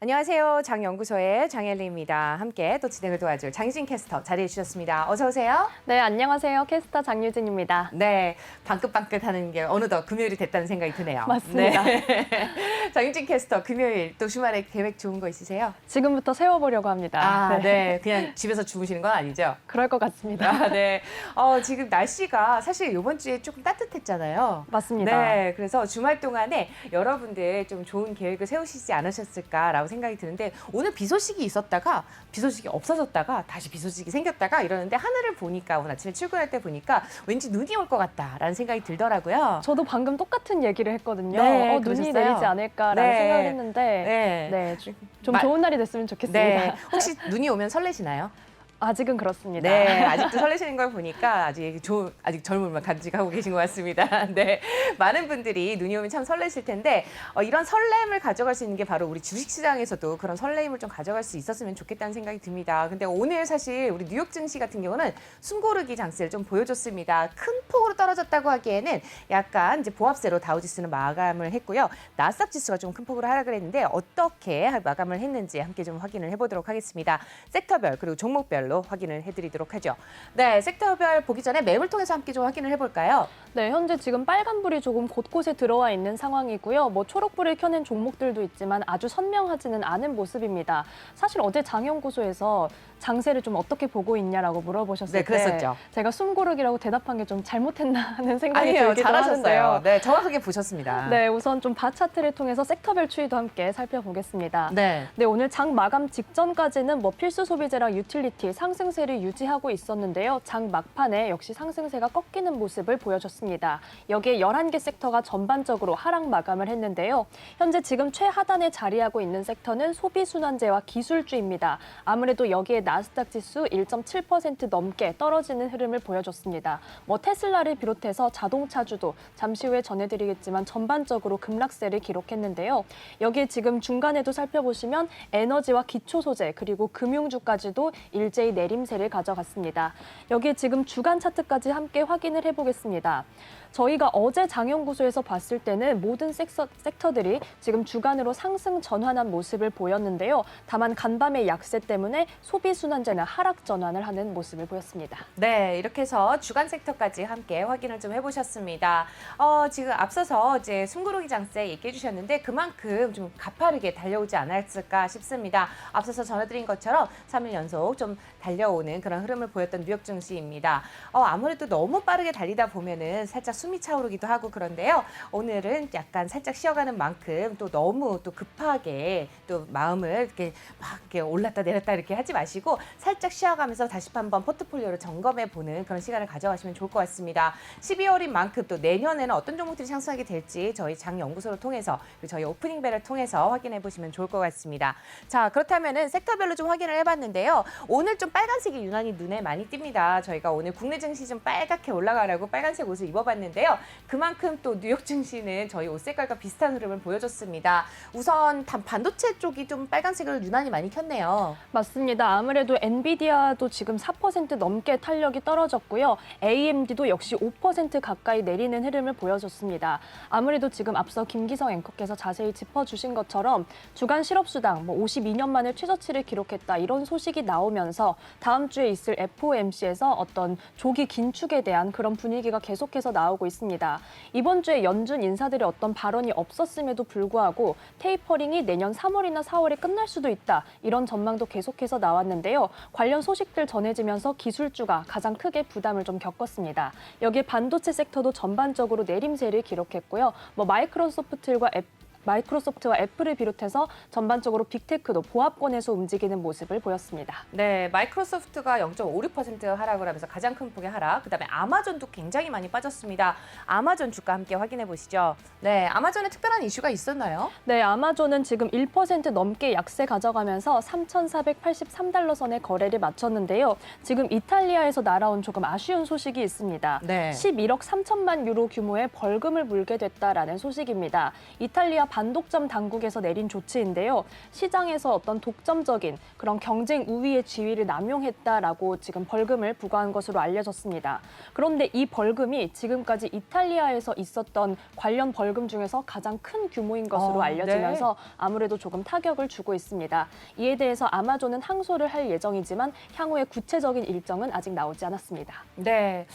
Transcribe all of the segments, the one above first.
안녕하세요. 장연구소의 장엘리입니다. 함께 또 진행을 도와줄 장유진 캐스터 자리해 주셨습니다. 어서 오세요. 네, 안녕하세요. 캐스터 장유진입니다. 네, 방긋방긋하는 게 어느덧 금요일이 됐다는 생각이 드네요. 맞습니다. 네. 장유진 캐스터 금요일 또 주말에 계획 좋은 거 있으세요? 지금부터 세워보려고 합니다. 아, 네. 그냥 집에서 주무시는 건 아니죠? 그럴 것 같습니다. 아, 네. 지금 날씨가 사실 이번 주에 조금 따뜻했잖아요. 맞습니다. 네, 그래서 주말 동안에 여러분들 좀 좋은 계획을 세우시지 않으셨을까라고 생각이 드는데 오늘 비 소식이 있었다가 비 소식이 없어졌다가 다시 비 소식이 생겼다가 이러는데 하늘을 보니까 오늘 아침에 출근할 때 보니까 왠지 눈이 올 것 같다라는 생각이 들더라고요. 저도 방금 똑같은 얘기를 했거든요. 네, 눈이 그러셨어요? 내리지 않을까라는 네. 생각을 했는데 네. 좀 좋은 날이 됐으면 좋겠습니다. 네. 혹시 눈이 오면 설레시나요? 아직은 그렇습니다. 네, 아직도 설레시는 걸 보니까 아직 젊음을 간직하고 계신 것 같습니다. 네, 많은 분들이 눈이 오면 참 설레실 텐데 이런 설렘을 가져갈 수 있는 게 바로 우리 주식시장에서도 그런 설렘을 좀 가져갈 수 있었으면 좋겠다는 생각이 듭니다. 근데 오늘 사실 우리 뉴욕 증시 같은 경우는 숨고르기 장세를 좀 보여줬습니다. 큰 폭으로 떨어졌다고 하기에는 약간 이제 보합세로 다우지수는 마감을 했고요. 나스닥 지수가 좀 큰 폭으로 하락을 했는데 어떻게 마감을 했는지 함께 좀 확인을 해보도록 하겠습니다. 섹터별 그리고 종목별 확인을 해드리도록 하죠. 네, 섹터별 보기 전에 매물 통해서 함께 좀 확인을 해볼까요? 네, 현재 지금 빨간불이 조금 곳곳에 들어와 있는 상황이고요. 초록불을 켜낸 종목들도 있지만 아주 선명하지는 않은 모습입니다. 사실 어제 장연구소에서 장세를 좀 어떻게 보고 있냐라고 물어보셨을 네, 때 그랬었죠. 제가 숨고르기라고 대답한 게 좀 잘못했나 하는 생각이 아니에요, 들기도 잘하셨어요. 하는데요. 네, 정확하게 보셨습니다. 네, 우선 좀 바차트를 통해서 섹터별 추이도 함께 살펴보겠습니다. 네. 네, 오늘 장 마감 직전까지는 필수 소비재랑 유틸리티 상승세를 유지하고 있었는데요. 장 막판에 역시 상승세가 꺾이는 모습을 보여줬습니다. 여기에 11개 섹터가 전반적으로 하락 마감을 했는데요. 현재 지금 최하단에 자리하고 있는 섹터는 소비순환재와 기술주입니다. 아무래도 여기에 나스닥 지수 1.7% 넘게 떨어지는 흐름을 보여줬습니다. 테슬라를 비롯해서 자동차주도 잠시 후에 전해드리겠지만 전반적으로 급락세를 기록했는데요. 여기에 지금 중간에도 살펴보시면 에너지와 기초소재 그리고 금융주까지도 일제히 내림세를 가져갔습니다. 여기에 지금 주간 차트까지 함께 확인을 해보겠습니다. 저희가 어제 장연구소에서 봤을 때는 모든 섹터들이 지금 주간으로 상승 전환한 모습을 보였는데요. 다만 간밤의 약세 때문에 소비순환재는 하락 전환을 하는 모습을 보였습니다. 네, 이렇게 해서 주간 섹터까지 함께 확인을 좀 해보셨습니다. 지금 앞서서 이제 숨고르기 장세 얘기해 주셨는데 그만큼 좀 가파르게 달려오지 않았을까 싶습니다. 앞서서 전해드린 것처럼 3일 연속 좀 달려오는 그런 흐름을 보였던 뉴욕 증시입니다. 아무래도 너무 빠르게 달리다 보면은 살짝 숨이 차오르기도 하고 그런데요. 오늘은 약간 살짝 쉬어가는 만큼 또 너무 또 급하게 또 마음을 이렇게 막 이렇게 올랐다 내렸다 이렇게 하지 마시고 살짝 쉬어가면서 다시 한번 포트폴리오를 점검해 보는 그런 시간을 가져가시면 좋을 것 같습니다. 12월인 만큼 또 내년에는 어떤 종목들이 상승하게 될지 저희 장연구소를 통해서 그리고 저희 오프닝벨을 통해서 확인해 보시면 좋을 것 같습니다. 자, 그렇다면은 섹터별로 좀 확인을 해봤는데요. 오늘 좀 빨간색이 유난히 눈에 많이 띕니다. 저희가 오늘 국내 증시 좀 빨갛게 올라가라고 빨간색 옷을 입어봤는데요. 그만큼 또 뉴욕 증시는 저희 옷 색깔과 비슷한 흐름을 보여줬습니다. 우선 반도체 쪽이 좀 빨간색을 유난히 많이 켰네요. 맞습니다. 아무래도 엔비디아도 지금 4% 넘게 탄력이 떨어졌고요. AMD도 역시 5% 가까이 내리는 흐름을 보여줬습니다. 아무래도 지금 앞서 김기성 앵커께서 자세히 짚어주신 것처럼 주간 실업수당 52년 만에 최저치를 기록했다 이런 소식이 나오면서 다음 주에 있을 FOMC에서 어떤 조기 긴축에 대한 그런 분위기가 계속해서 나오고 있습니다. 이번 주에 연준 인사들의 어떤 발언이 없었음에도 불구하고 테이퍼링이 내년 3월이나 4월에 끝날 수도 있다. 이런 전망도 계속해서 나왔는데요. 관련 소식들 전해지면서 기술주가 가장 크게 부담을 좀 겪었습니다. 여기에 반도체 섹터도 전반적으로 내림세를 기록했고요. 마이크로소프트와 애플을 비롯해서 전반적으로 빅테크도 보합권에서 움직이는 모습을 보였습니다. 네, 마이크로소프트가 0.56% 하락을 하면서 가장 큰 폭의 하락. 그다음에 아마존도 굉장히 많이 빠졌습니다. 아마존 주가 함께 확인해 보시죠. 네, 아마존에 특별한 이슈가 있었나요? 네, 아마존은 지금 1% 넘게 약세 가져가면서 3,483달러 선에 거래를 마쳤는데요. 지금 이탈리아에서 날아온 조금 아쉬운 소식이 있습니다. 네. 11억 3천만 유로 규모의 벌금을 물게 됐다라는 소식입니다. 이탈리아 반독점 당국에서 내린 조치인데요. 시장에서 어떤 독점적인 그런 경쟁 우위의 지위를 남용했다라고 지금 벌금을 부과한 것으로 알려졌습니다. 그런데 이 벌금이 지금까지 이탈리아에서 있었던 관련 벌금 중에서 가장 큰 규모인 것으로 알려지면서 아무래도 조금 타격을 주고 있습니다. 이에 대해서 아마존은 항소를 할 예정이지만 향후의 구체적인 일정은 아직 나오지 않았습니다. 네,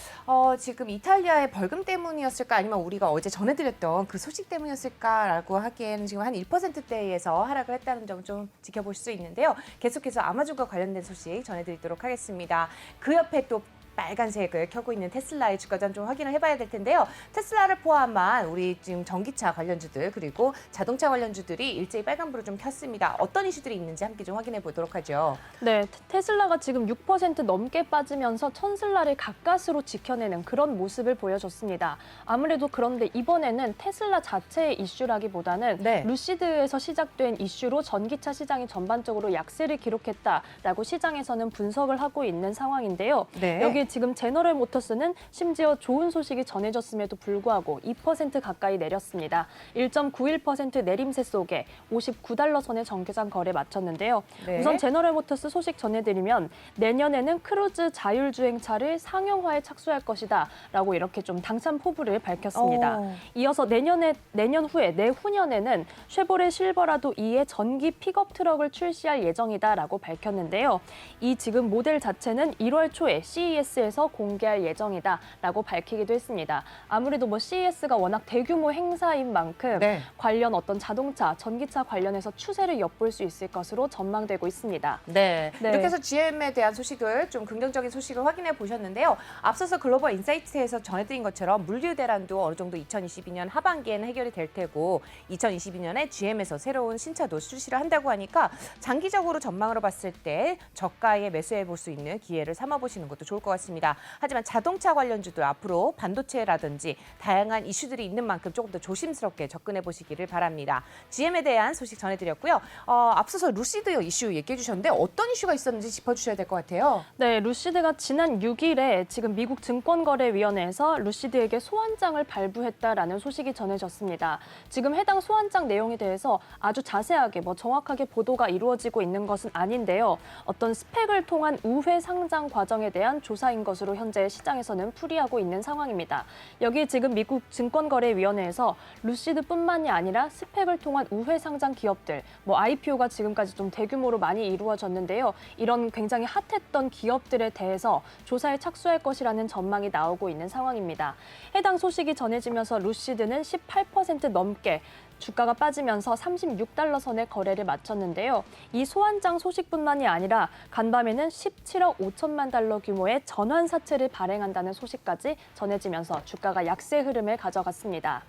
지금 이탈리아의 벌금 때문이었을까 아니면 우리가 어제 전해드렸던 그 소식 때문이었을까라고 하기에는 지금 한 1%대에서 하락을 했다는 점 좀 지켜볼 수 있는데요. 계속해서 아마존과 관련된 소식 전해드리도록 하겠습니다. 그 옆에 또 빨간색을 켜고 있는 테슬라의 주가전 좀 확인을 해봐야 될 텐데요. 테슬라를 포함한 우리 지금 전기차 관련주들 그리고 자동차 관련주들이 일제히 빨간불을 좀 켰습니다. 어떤 이슈들이 있는지 함께 좀 확인해 보도록 하죠. 네, 테슬라가 지금 6% 넘게 빠지면서 천슬라를 가까스로 지켜내는 그런 모습을 보여줬습니다. 아무래도 그런데 이번에는 테슬라 자체의 이슈라기보다는 루시드에서 시작된 이슈로 전기차 시장이 전반적으로 약세를 기록했다라고 시장에서는 분석을 하고 있는 상황인데요. 여기 지금 제너럴 모터스는 심지어 좋은 소식이 전해졌음에도 불구하고 2% 가까이 내렸습니다. 1.91% 내림세 속에 59달러 선의 정기장 거래 마쳤는데요. 우선 제너럴 모터스 소식 전해드리면 내년에는 크루즈 자율주행차를 상용화에 착수할 것이다 라고 이렇게 좀 당찬 포부를 밝혔습니다. 이어서 내년 후에 내후년에는 쉐보레 실버라도 2의 전기 픽업 트럭을 출시할 예정이다라고 밝혔는데요. 이 지금 모델 자체는 1월 초에 CES에서 공개할 예정이다라고 밝히기도 했습니다. 아무래도 뭐 CES가 워낙 대규모 행사인 만큼 관련 어떤 자동차, 전기차 관련해서 추세를 엿볼 수 있을 것으로 전망되고 있습니다. 이렇게 해서 GM에 대한 소식을 좀 긍정적인 소식을 확인해 보셨는데요. 앞서서 글로벌 인사이트에서 전해드린 것처럼 물류 대란도 어느 정도 2022년 하반기에는 해결이 될 테고 2022년에 GM에서 새로운 신차도 출시를 한다고 하니까 장기적으로 전망으로 봤을 때 저가에 매수해 볼 수 있는 기회를 삼아보시는 것도 좋을 것 같습니다. 하지만 자동차 관련주도 앞으로 반도체라든지 다양한 이슈들이 있는 만큼 조금 더 조심스럽게 접근해 보시기를 바랍니다. GM에 대한 소식 전해드렸고요. 앞서서 루시드 이슈 얘기해 주셨는데 어떤 이슈가 있었는지 짚어주셔야 될 것 같아요. 네, 루시드가 지난 6일에 지금 미국 증권거래위원회에서 루시드에게 소환장을 발부했다라는 소식이 전해졌습니다. 지금 해당 소환장 내용에 대해서 아주 자세하게 정확하게 보도가 이루어지고 있는 것은 아닌데요. 어떤 스펙을 통한 우회 상장 과정에 대한 조사인 것으로 현재 시장에서는 풀이하고 있는 상황입니다. 여기 지금 미국 증권거래위원회에서 루시드뿐만이 아니라 스펙을 통한 우회 상장 기업들, IPO가 지금까지 좀 대규모로 많이 이루어졌는데요. 이런 굉장히 핫했던 기업들에 대해서 조사에 착수할 것이라는 전망이 나오고 있는 상황입니다. 해당 소식이 전해지면서 루시드는 18% 넘게 주가가 빠지면서 36달러 선의 거래를 마쳤는데요. 이 소환장 소식뿐만이 아니라 간밤에는 17억 5천만 달러 규모의 전환 사채를 발행한다는 소식까지 전해지면서 주가가 약세 흐름을 가져갔습니다.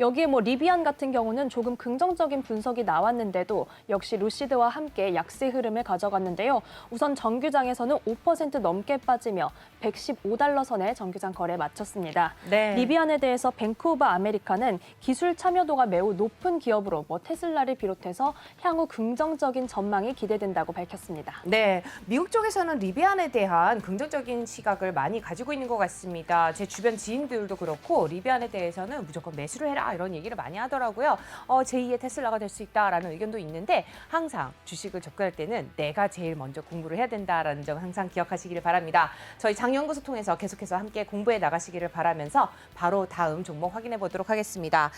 여기에 리비안 같은 경우는 조금 긍정적인 분석이 나왔는데도 역시 루시드와 함께 약세 흐름을 가져갔는데요. 우선 정규장에서는 5% 넘게 빠지며 115달러 선의 정규장 거래 마쳤습니다. 리비안에 대해서 뱅크 오브 아메리카는 기술 참여도가 매우 높은 기업으로 테슬라를 비롯해서 향후 긍정적인 전망이 기대된다고 밝혔습니다. 미국 쪽에서는 리비안에 대한 긍정적인 시각을 많이 가지고 있는 것 같습니다. 제 주변 지인들도 그렇고 리비안에 대해서는 무조건 매수를 해라 이런 얘기를 많이 하더라고요. 제2의 테슬라가 될 수 있다라는 의견도 있는데 항상 주식을 접근할 때는 내가 제일 먼저 공부를 해야 된다라는 점 항상 기억하시기를 바랍니다. 저희 장연구소 통해서 계속해서 함께 공부해 나가시기를 바라면서 바로 다음 종목 확인해 보도록 하겠습니다.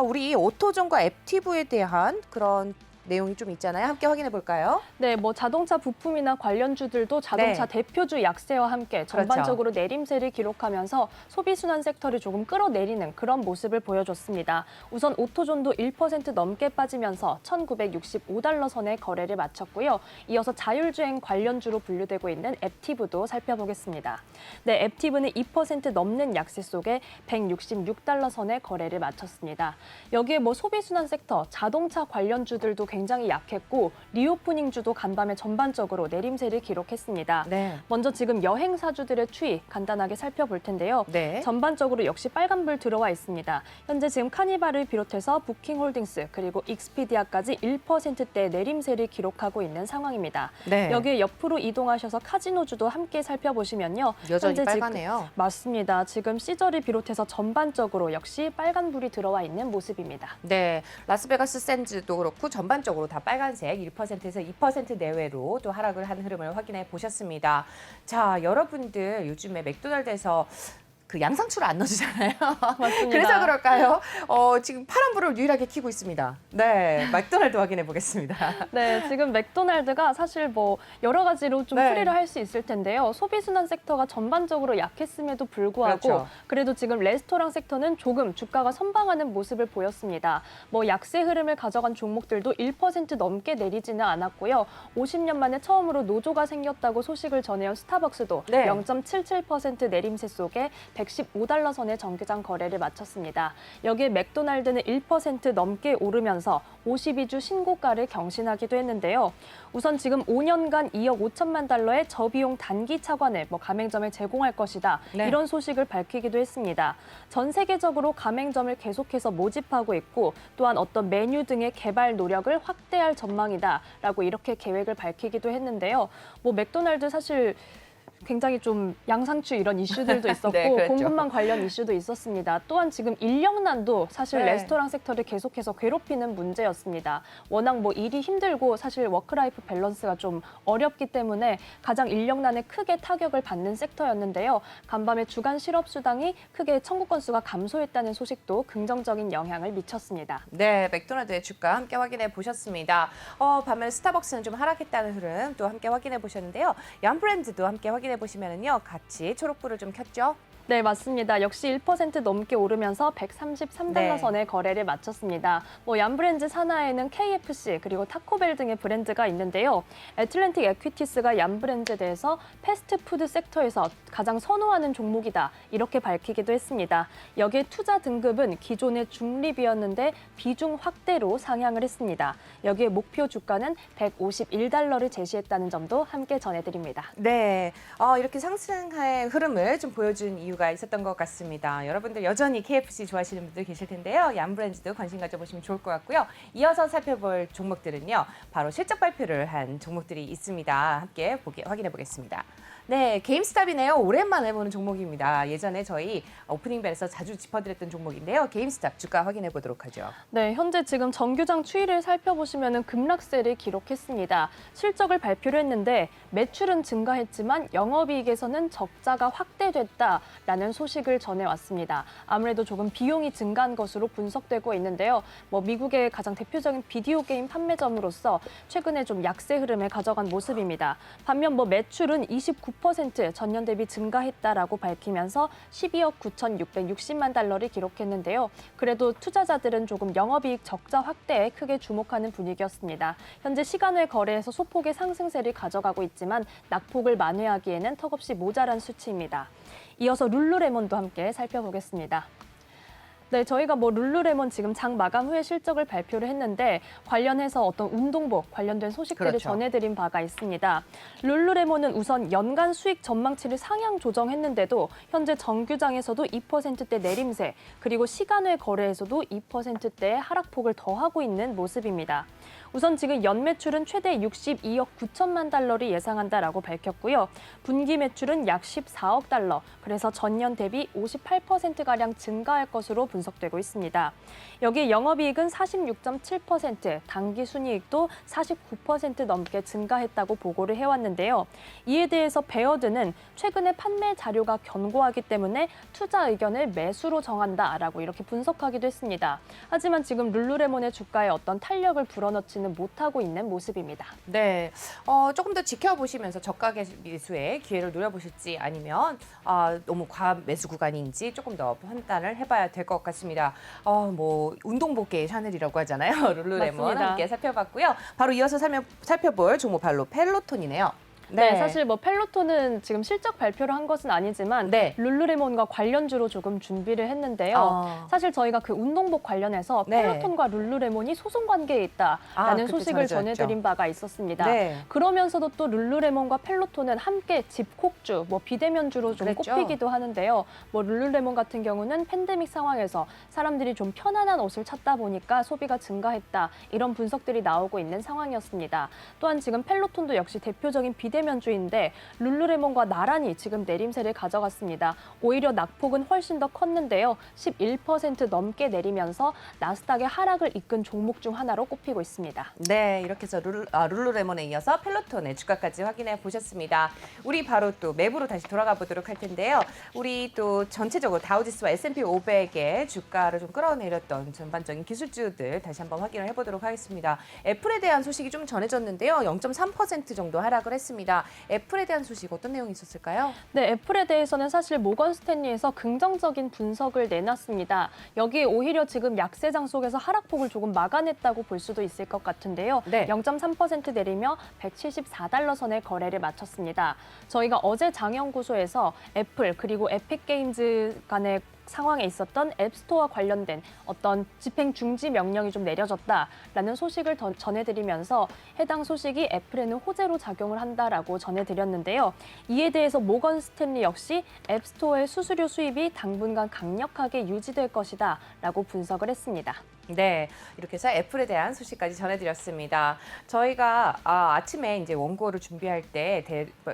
우리 오토존과 앱티브에 대한 그런 내용이 좀 있잖아요. 함께 확인해 볼까요? 네, 자동차 부품이나 관련주들도 자동차 대표주 약세와 함께 전반적으로 내림세를 기록하면서 소비순환 섹터를 조금 끌어내리는 그런 모습을 보여줬습니다. 우선 오토존도 1% 넘게 빠지면서 1,965달러 선의 거래를 마쳤고요. 이어서 자율주행 관련주로 분류되고 있는 앱티브도 살펴보겠습니다. 앱티브는 2% 넘는 약세 속에 166달러 선의 거래를 마쳤습니다. 여기에 소비순환 섹터, 자동차 관련주들도 굉장히 약했고 리오프닝주도 간밤에 전반적으로 내림세를 기록했습니다. 네. 먼저 지금 여행사주들의 추이 간단하게 살펴볼 텐데요. 네. 전반적으로 역시 빨간불 들어와 있습니다. 현재 지금 카니발을 비롯해서 부킹홀딩스 그리고 익스피디아까지 1%대 내림세를 기록하고 있는 상황입니다. 네. 여기에 옆으로 이동하셔서 카지노주도 함께 살펴보시면요. 여전히 현재 빨가네요. 맞습니다. 지금 시저를 비롯해서 전반적으로 역시 빨간불이 들어와 있는 모습입니다. 네, 라스베가스 샌즈도 그렇고 전반적으로 다 빨간색 1%에서 2% 내외로 또 하락을 한 흐름을 확인해 보셨습니다. 자, 여러분들 요즘에 맥도날드에서 그 양상추를 안 넣어주잖아요. 맞습니다. 그래서 그럴까요? 지금 파란불을 유일하게 켜고 있습니다. 네, 맥도날드 확인해 보겠습니다. 네, 지금 맥도날드가 사실 뭐 여러 가지로 좀 네. 풀이를 할 수 있을 텐데요. 소비순환 섹터가 전반적으로 약했음에도 불구하고 그렇죠. 그래도 지금 레스토랑 섹터는 조금 주가가 선방하는 모습을 보였습니다. 뭐 약세 흐름을 가져간 종목들도 1% 넘게 내리지는 않았고요. 50년 만에 처음으로 노조가 생겼다고 소식을 전해온 스타벅스도 네. 0.77% 내림세 속에 115달러 선의 정기장 거래를 마쳤습니다. 여기에 맥도날드는 1% 넘게 오르면서 52주 신고가를 경신하기도 했는데요. 우선 지금 5년간 2억 5천만 달러의 저비용 단기 차관을 가맹점에 제공할 것이다. 네. 이런 소식을 밝히기도 했습니다. 전 세계적으로 가맹점을 계속해서 모집하고 있고 또한 어떤 메뉴 등의 개발 노력을 확대할 전망이다라고 이렇게 계획을 밝히기도 했는데요. 맥도날드 사실 굉장히 좀 양상추 이런 이슈들도 있었고 네, 그렇죠. 공급망 관련 이슈도 있었습니다. 또한 지금 인력난도 사실 네. 레스토랑 섹터를 계속해서 괴롭히는 문제였습니다. 워낙 일이 힘들고 사실 워크라이프 밸런스가 좀 어렵기 때문에 가장 인력난에 크게 타격을 받는 섹터였는데요. 간밤에 주간 실업 수당이 크게 청구 건수가 감소했다는 소식도 긍정적인 영향을 미쳤습니다. 네, 맥도날드의 주가 함께 확인해 보셨습니다. 반면에 스타벅스는 좀 하락했다는 흐름 또 함께 확인해 보셨는데요. 얀브랜드도 함께 확인해 보시면은요, 같이 초록불을 좀 켰죠. 네, 맞습니다. 역시 1% 넘게 오르면서 133달러 네. 선에 거래를 마쳤습니다. 얀브랜드 산하에는 KFC 그리고 타코벨 등의 브랜드가 있는데요. 애틀랜틱 에퀴티스가 얀브랜드에 대해서 패스트푸드 섹터에서 가장 선호하는 종목이다. 이렇게 밝히기도 했습니다. 여기에 투자 등급은 기존의 중립이었는데 비중 확대로 상향을 했습니다. 여기에 목표 주가는 151달러를 제시했다는 점도 함께 전해드립니다. 네, 이렇게 상승의 흐름을 좀 보여준 이유가 있었던 것 같습니다. 여러분들 여전히 KFC 좋아하시는 분들 계실 텐데요. 얀브랜드도 관심 가져보시면 좋을 것 같고요. 이어서 살펴볼 종목들은요, 바로 실적 발표를 한 종목들이 있습니다. 함께 확인해 보겠습니다. 네, 게임스탑이네요. 오랜만에 보는 종목입니다. 예전에 저희 오프닝 벨에서 자주 짚어드렸던 종목인데요. 게임스탑 주가 확인해 보도록 하죠. 네, 현재 지금 정규장 추이를 살펴보시면 급락세를 기록했습니다. 실적을 발표를 했는데 매출은 증가했지만 영업이익에서는 적자가 확대됐다라는 소식을 전해왔습니다. 아무래도 조금 비용이 증가한 것으로 분석되고 있는데요. 미국의 가장 대표적인 비디오 게임 판매점으로서 최근에 좀 약세 흐름을 가져간 모습입니다. 반면 매출은 29% 전년 대비 증가했다라고 밝히면서 12억 9,660만 달러를 기록했는데요. 그래도 투자자들은 조금 영업이익 적자 확대에 크게 주목하는 분위기였습니다. 현재 시간외 거래에서 소폭의 상승세를 가져가고 있지만 낙폭을 만회하기에는 턱없이 모자란 수치입니다. 이어서 룰루레몬도 함께 살펴보겠습니다. 네, 저희가 룰루레몬 지금 장 마감 후에 실적을 발표를 했는데 관련해서 어떤 운동복 관련된 소식들을 그렇죠. 전해드린 바가 있습니다. 룰루레몬은 우선 연간 수익 전망치를 상향 조정했는데도 현재 정규장에서도 2%대 내림세, 그리고 시간외 거래에서도 2%대의 하락폭을 더하고 있는 모습입니다. 우선 지금 연매출은 최대 62억 9천만 달러를 예상한다라고 밝혔고요. 분기 매출은 약 14억 달러, 그래서 전년 대비 58%가량 증가할 것으로 분석되고 있습니다. 여기 영업이익은 46.7%, 당기순이익도 49% 넘게 증가했다고 보고를 해왔는데요. 이에 대해서 베어드는 최근에 판매 자료가 견고하기 때문에 투자 의견을 매수로 정한다라고 이렇게 분석하기도 했습니다. 하지만 지금 룰루레몬의 주가에 어떤 탄력을 불어넣지는 못하고 있는 모습입니다. 네, 조금 더 지켜보시면서 저가 매수의 기회를 노려보실지 아니면 너무 과매수 구간인지 조금 더 판단을 해봐야 될 것 같습니다. 운동복계의 샤넬이라고 하잖아요. 룰루레몬 맞습니다. 함께 살펴봤고요. 바로 이어서 살펴볼 종목 바로 펠로톤이네요. 네, 사실 뭐 펠로톤은 지금 실적 발표를 한 것은 아니지만 네. 룰루레몬과 관련주로 조금 준비를 했는데요. 사실 저희가 그 운동복 관련해서 네. 펠로톤과 룰루레몬이 소송 관계에 있다라는 그때 소식을 전해드렸죠. 전해드린 바가 있었습니다. 네. 그러면서도 또 룰루레몬과 펠로톤은 함께 집콕주, 뭐 비대면주로 좀 그랬죠. 꼽히기도 하는데요. 뭐 룰루레몬 같은 경우는 팬데믹 상황에서 사람들이 좀 편안한 옷을 찾다 보니까 소비가 증가했다. 이런 분석들이 나오고 있는 상황이었습니다. 또한 지금 펠로톤도 역시 대표적인 비대면주인데 룰루레몬과 나란히 지금 내림세를 가져갔습니다. 오히려 낙폭은 훨씬 더 컸는데요. 11% 넘게 내리면서 나스닥의 하락을 이끈 종목 중 하나로 꼽히고 있습니다. 네, 이렇게 해서 룰루레몬에 이어서 펠로톤의 주가까지 확인해 보셨습니다. 우리 바로 또 매부로 다시 돌아가 보도록 할 텐데요. 우리 또 전체적으로 다우지수와 S&P 500의 주가를 좀 끌어내렸던 전반적인 기술주들 다시 한번 확인을 해보도록 하겠습니다. 애플에 대한 소식이 좀 전해졌는데요. 0.3% 정도 하락을 했습니다. 애플에 대한 소식 어떤 내용이 있었을까요? 네, 애플에 대해서는 사실 모건 스탠리에서 긍정적인 분석을 내놨습니다. 여기에 오히려 지금 약세장 속에서 하락폭을 조금 막아냈다고 볼 수도 있을 것 같은데요. 네. 0.3% 내리며 174달러 선에 거래를 마쳤습니다. 저희가 어제 장연구소에서 애플 그리고 에픽게임즈 간의 상황에 있었던 앱스토어와 관련된 어떤 집행 중지 명령이 좀 내려졌다라는 소식을 전해드리면서 해당 소식이 애플에는 호재로 작용을 한다라고 전해드렸는데요. 이에 대해서 모건 스탠리 역시 앱스토어의 수수료 수입이 당분간 강력하게 유지될 것이다라고 분석을 했습니다. 네, 이렇게 해서 애플에 대한 소식까지 전해드렸습니다. 저희가 아침에 이제 원고를 준비할 때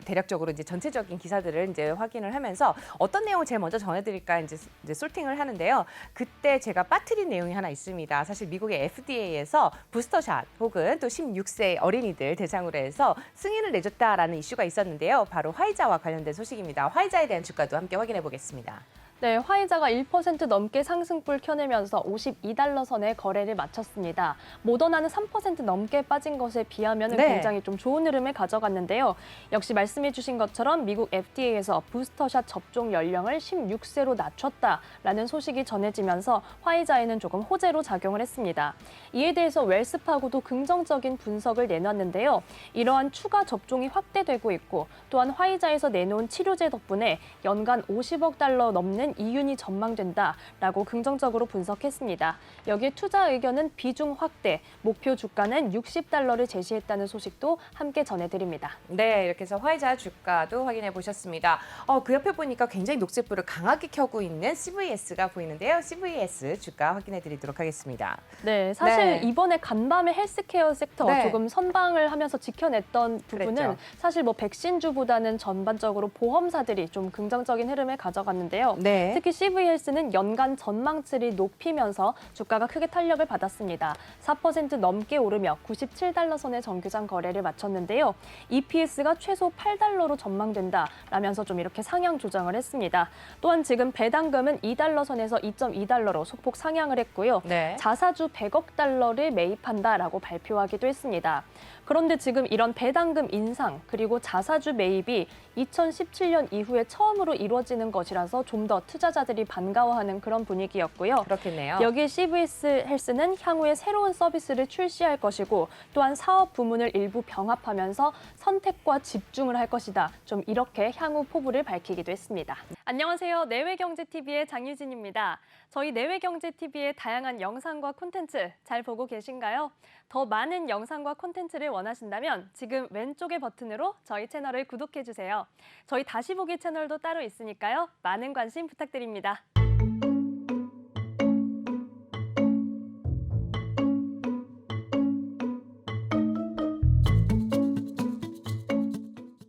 대략적으로 이제 전체적인 기사들을 이제 확인을 하면서 어떤 내용을 제일 먼저 전해드릴까 이제 솔팅을 하는데요. 그때 제가 빠뜨린 내용이 하나 있습니다. 사실 미국의 FDA에서 부스터샷 혹은 또 16세 어린이들 대상으로 해서 승인을 내줬다라는 이슈가 있었는데요. 바로 화이자와 관련된 소식입니다. 화이자에 대한 주가도 함께 확인해 보겠습니다. 네, 화이자가 1% 넘게 상승불 켜내면서 52달러 선에 거래를 마쳤습니다. 모더나는 3% 넘게 빠진 것에 비하면 네. 굉장히 좀 좋은 흐름을 가져갔는데요. 역시 말씀해 주신 것처럼 미국 FDA에서 부스터샷 접종 연령을 16세로 낮췄다라는 소식이 전해지면서 화이자에는 조금 호재로 작용을 했습니다. 이에 대해서 웰스파고도 긍정적인 분석을 내놨는데요. 이러한 추가 접종이 확대되고 있고 또한 화이자에서 내놓은 치료제 덕분에 연간 50억 달러 넘는 이윤이 전망된다라고 긍정적으로 분석했습니다. 여기에 투자 의견은 비중 확대, 목표 주가는 60달러를 제시했다는 소식도 함께 전해드립니다. 네, 이렇게 해서 화이자 주가도 확인해 보셨습니다. 그 옆에 보니까 굉장히 녹색불을 강하게 켜고 있는 CVS가 보이는데요. CVS 주가 확인해 드리도록 하겠습니다. 네, 사실 네. 이번에 간밤에 헬스케어 섹터 네. 조금 선방을 하면서 지켜냈던 부분은 그랬죠. 사실 뭐 백신주보다는 전반적으로 보험사들이 좀 긍정적인 흐름을 가져갔는데요. 네. 특히 CVS는 연간 전망치를 높이면서 주가가 크게 탄력을 받았습니다. 4% 넘게 오르며 97달러 선의 정규장 거래를 마쳤는데요. EPS가 최소 8달러로 전망된다라면서 좀 이렇게 상향 조정을 했습니다. 또한 지금 배당금은 2달러 선에서 2.2달러로 소폭 상향을 했고요. 네. 자사주 100억 달러를 매입한다라고 발표하기도 했습니다. 그런데 지금 이런 배당금 인상 그리고 자사주 매입이 2017년 이후에 처음으로 이루어지는 것이라서 좀 더 투자자들이 반가워하는 그런 분위기였고요. 그렇겠네요. 여기 CVS 헬스는 향후에 새로운 서비스를 출시할 것이고 또한 사업 부문을 일부 병합하면서 선택과 집중을 할 것이다. 좀 이렇게 향후 포부를 밝히기도 했습니다. 안녕하세요. 내외경제TV의 장유진입니다. 저희 내외경제TV의 다양한 영상과 콘텐츠 잘 보고 계신가요? 더 많은 영상과 콘텐츠를 원하신다면 지금 왼쪽의 버튼으로 저희 채널을 구독해주세요. 저희 다시 보기 채널도 따로 있으니까요. 많은 관심 부탁드립니다.